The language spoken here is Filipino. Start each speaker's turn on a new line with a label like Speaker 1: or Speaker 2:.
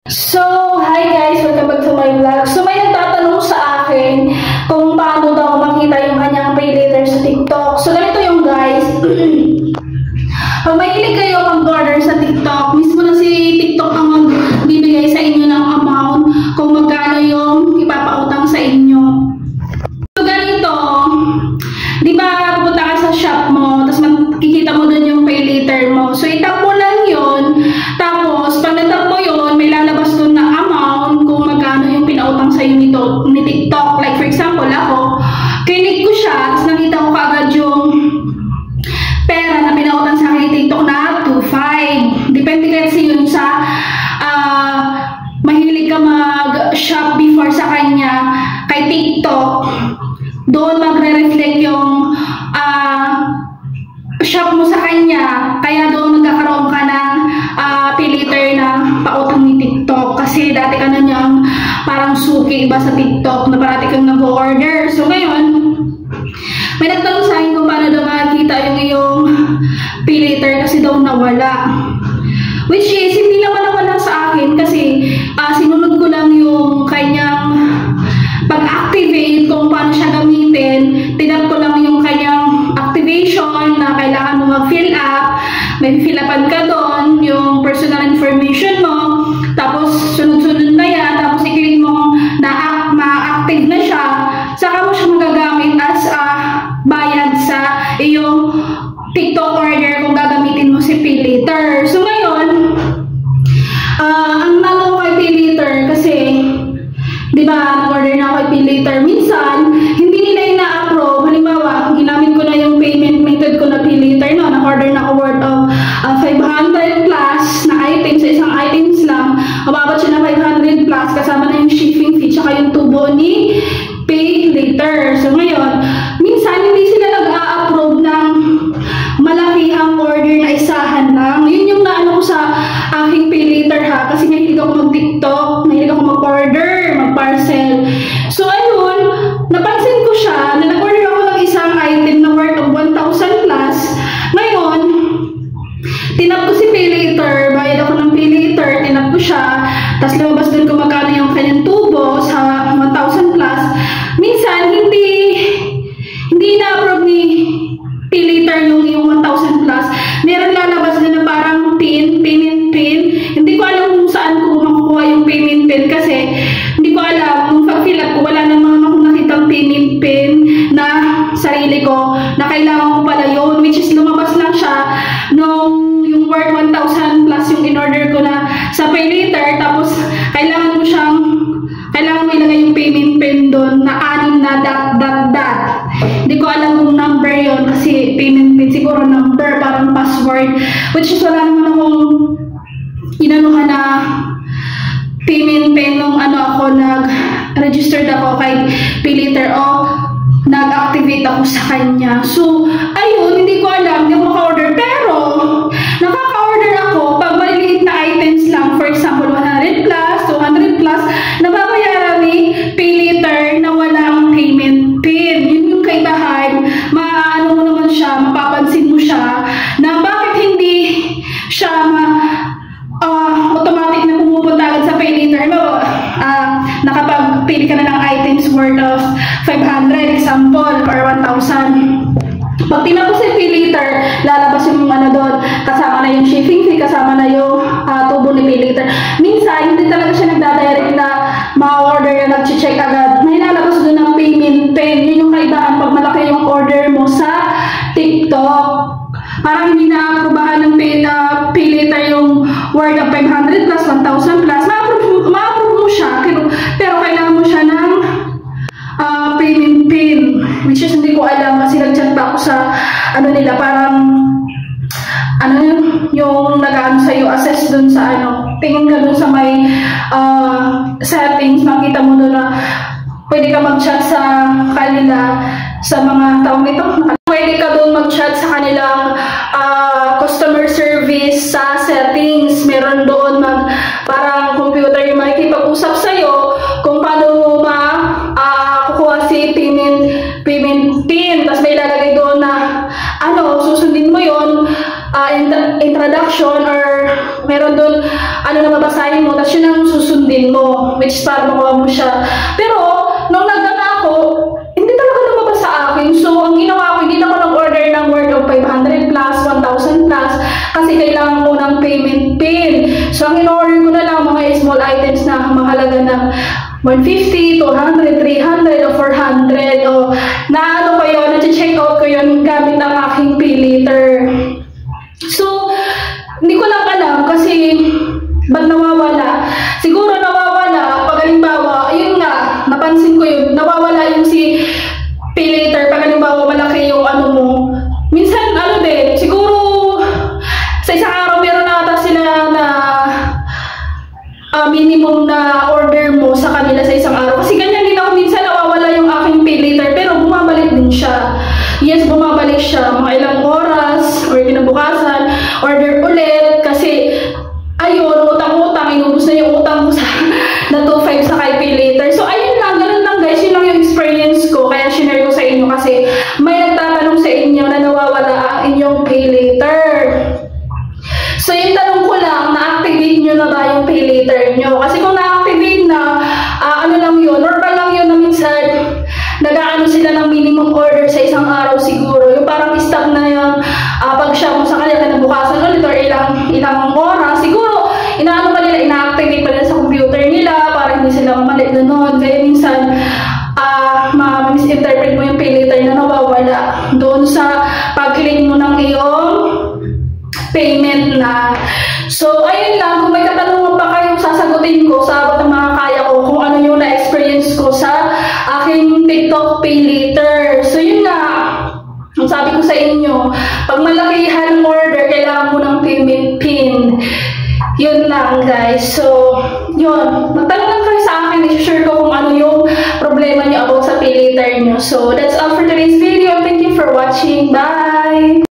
Speaker 1: So, hi guys! Welcome back to my vlog. So, may nagtatanong sa akin kung paano daw makita yung kanyang pay later sa TikTok. So, ganito yung guys. Pag mahilig kayo mag-order sa TikTok, mismo na si TikTok ang magbibigay sa inyo ng amount kung magkano yung ipapautang sa inyo. So, ganito. Di ba, pupunta ka sa shop mo, tapos makikita mo dun yung pay later mo. So, itap mo lang yun. Tapos, pag natap mo yun, may lalabas dun na amount kung magkano yung pinautang sa'yo ni TikTok. Like, for example, ako, kinig ko siya, tapos nakita ko kaagad yung pera na pinautang sa akin ni TikTok na 2.5. Depende kasi yun sa mahilig ka mag-shop before sa kanya kay TikTok. Doon magre-reflect yung shop mo sa kanya, kaya doon nagkakaroon ka ng pay later na pautang ni TikTok. Kasi dati ka na niyang parang suki iba sa TikTok na parati kang nag-order. So ngayon, may nagtanong sa akin kung paano daw makikita yung iyong pay later kasi daw nawala. Which is, hindi naman nawala sa akin kasi sinunod ko lang yung kanyang pag-activate kung paano siya gamitin. Tinap ko lang yung kanyang activation na kailangan mo mag-fill up. May fill upan ka doon, yung personal information mo. Tapos, sunod-sunod na yan. Tapos, i-click mo na ma-active na siya. Saka mo siya magagamit as bayad sa iyong TikTok order kung gagamitin mo si pay later. So, ngayon, ang nalo kay pay later kasi di ba, nag-order na ako kay pay later. Minsan, hindi nila ina-approve. Halimbawa, ginamit ko na yung payment method ko na pay later, no? Nag-order na ako worth of 500 plus na items. Sa isang items lang, mababot siya na 500 plus kasama na yung shipping fee tsaka yung tubo ni pay later. So, ngayon, minsan, hindi sila nag-a-approve ng malakihang order na isahan lang. Yun yung naano ko sa aking pay later ha. Kasi mahilig ako mag-TikTok, mahilig ako mag-order, mag-parcel. So, ayun, napansin ko siya na nag-order ako ng isang item na worth of 1,000 plus. Ngayon, tinap ko si pay later, bayad ako ng pay later, tinap ko siya, tapos lumabas din kung magkano yung kanyang tubo sa 1,000 plus. Minsan, hindi na-approve ni pay later yung 1,000 plus. Meron lalabas din na parang payment pin. Hindi ko alam kung saan ko makukuha yung payment pin kasi hindi ko alam. Nung pag-fill up ko, wala naman akong nakitang payment pin na sarili ko na kailangan ko pala yun. Which is lumabas lang siya nung yung worth 1,000 plus yung in-order ko na sa pay later. Tapos kailangan mo ilagay yung payment pin doon na 6 na dot. Hindi ko alam kung number yon kasi payment pin siguro number, parang password. Which is wala naman akong inanuhan na payment pin nung ako nag-registered ako kay pay later o nag-activate ako sa kanya. So, ayun, hindi ko alam, hindi ako maka-order. Pero, nakaka-order ako pag maliliit na items lang. For example, 100 plus, 200 plus, nababayaran ni pay later na walang payment pin. Yun yung kaibahan. Maano mo naman siya, mapapansin mo siya na bakit hindi siya automatic na pumupunta agad sa pay later. Nakapag-pili ka na ng items worth of 500, example, or 1,000. Pag tinapos si pay later, lalabas yung doon, kasama na yung shipping fee, kasama na yung tubo ni pay later. Minsan, hindi talaga siya nagdadirect na ma-order na nag-check agad. May lalabas doon ng payment pin. Yun yung kaibahan pag malaki yung order mo sa TikTok. Parang hindi na-aprobahan ng pay later yung worth of 500 plus, 1,000 plus. Ma-approve mo siya, pero kailangan mo siya ng payment pin. Which is hindi ko alam kasi nag-chat pa ako sa nila, parang yung nag-ano sa'yo, assess dun sa tingin ka dun sa may settings, makita mo dun na pwede ka mag-chat sa kanila sa mga tawag nito. Pwede ka dun mag-chat sa kanilang customer service sa settings. Meron doon parang computer yung makikipag-usap sa'yo kung paano mo kukuha si payment pin. Tapos may lalagay doon na susundin mo yon introduction or meron doon na babasahin mo, tapos yun ang pin mo, which is para makuha mo siya. Pero, nung nagdana ako, hindi talaga lumabas sa akin. So, ang ginawa ko, hindi na ako nag-order ng worth of 500 plus, 1,000 plus, kasi kailangan ko ng payment pin. So, ang in-order ko na lang mga small items na mahalaga na 150, 200, 300, o 400, o na ano ko yun, na-check out ko yun gamit ang aking pay later. So, hindi ko lang alam kasi ba't nawawala? Siguro nawawala pag halimbawa, yun nga, napansin ko yun, nawawala yung si pay later pag halimbawa malaki yung ano mo. Minsan ano din, siguro sa isang araw meron na ata sila na minimum na order mo sa kanila sa isang araw. Kasi ganyan din ako, minsan nawawala yung aking pay later pero bumabalik din siya. Yes, bumabalik siya mga ilang oras or kinabukasan, order ulit kasi ayun, utang-utang, inubos na yung utang ko sa na 2.5 sa kay pay later. So ayun lang, ganun lang guys, yun lang yung experience ko, kaya share ko sa inyo kasi may nagtatanong sa inyo na nawawala ang inyong pay later. So yung tanong ko lang, na-activate nyo na ba yung pay later nyo? Kasi kung na-activate na, ano lang yun, normal lang yun na minsan nag-aano sila ng minimum order sa isang araw siguro. Yung parang stock na yung pag-shop mo sa kanila kinabukasan ulit or ilang oras. Siguro, inaano pa nila, ina-activate pa nila sa computer nila para hindi sila mamalit na noon. Kaya minsan, ma-misinterpret mo yung pay later na nawawala doon sa pag-click mo ng iyong payment na. So, ayun lang. Kung may katanungan pa kayong sasagutin ko sa abot ng mga kaya ko kung ano yung na-experience ko sa aking TikTok pay later. So, yun nga. Ang sabi ko sa inyo, pag malakihan order, kailangan mo ng payment pin. Yun lang, guys. So, yun. Magtanong lang kayo sa akin. I-share ko kung ano yung problema niyo about sa pay later niyo. So, that's all for today's video. Thank you for watching. Bye!